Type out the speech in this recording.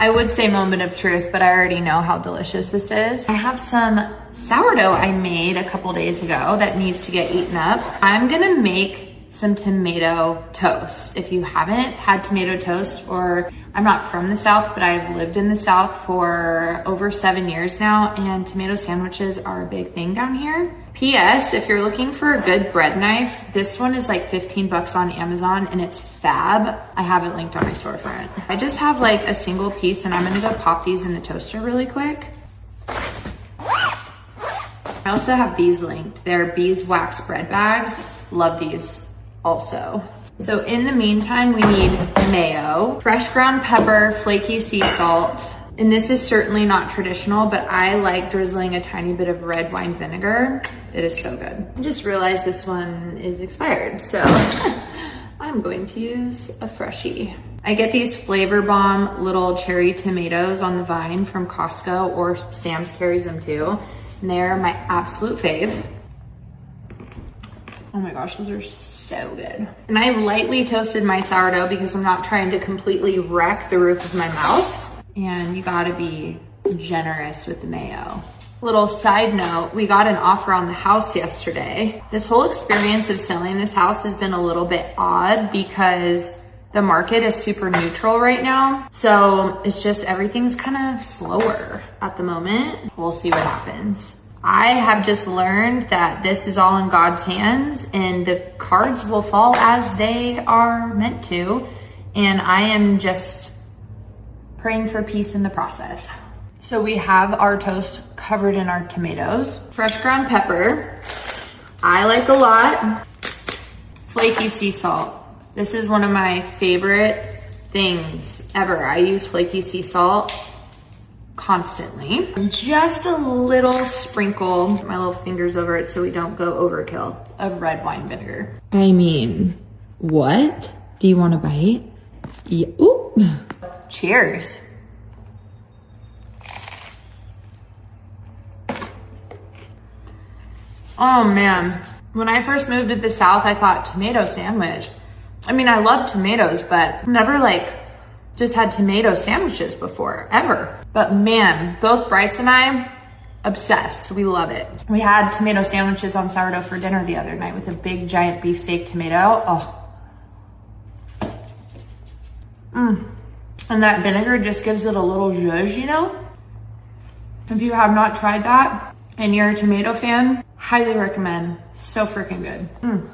I would say moment of truth, but I already know how delicious this is. I have some sourdough I made a couple days ago that needs to get eaten up. I'm gonna make some tomato toast. If you haven't had tomato toast, or I'm not from the South, but I've lived in the South for over 7 years now, and tomato sandwiches are a big thing down here. P.S. if you're looking for a good bread knife, this one is like 15 bucks on Amazon and it's fab. I have it linked on my storefront. I just have like a single piece and I'm gonna go pop these in the toaster really quick. I also have these linked. They're beeswax bread bags. Love these also. So in the meantime, we need mayo, fresh ground pepper, flaky sea salt, and this is certainly not traditional, but I like drizzling a tiny bit of red wine vinegar. It is so good. I just realized this one is expired, so I'm going to use a freshie. I get these Flavor Bomb little cherry tomatoes on the vine from Costco, or Sam's carries them too, and they're my absolute fave. Oh my gosh, those are so good. And I lightly toasted my sourdough because I'm not trying to completely wreck the roof of my mouth. And you gotta be generous with the mayo. Little side note, we got an offer on the house yesterday. This whole experience of selling this house has been a little bit odd because the market is super neutral right now. So it's just, everything's kind of slower at the moment. We'll see what happens. I have just learned that this is all in God's hands and the cards will fall as they are meant to. And I am just praying for peace in the process. So we have our toast covered in our tomatoes. Fresh ground pepper, I like a lot. Flaky sea salt. This is one of my favorite things ever. I use flaky sea salt constantly. Just a little sprinkle, my little fingers over it so we don't go overkill, of red wine vinegar. I mean, what? Do you want a bite? Yeah. Ooh. Cheers. Oh man, when I first moved to the South, I thought tomato sandwich. I mean, I love tomatoes, but never like just had tomato sandwiches before, ever. But man, both Bryce and I, obsessed. We love it. We had tomato sandwiches on sourdough for dinner the other night with a big giant beefsteak tomato. Oh. And that vinegar just gives it a little zhuzh, you know? If you have not tried that and you're a tomato fan, highly recommend. So freaking good.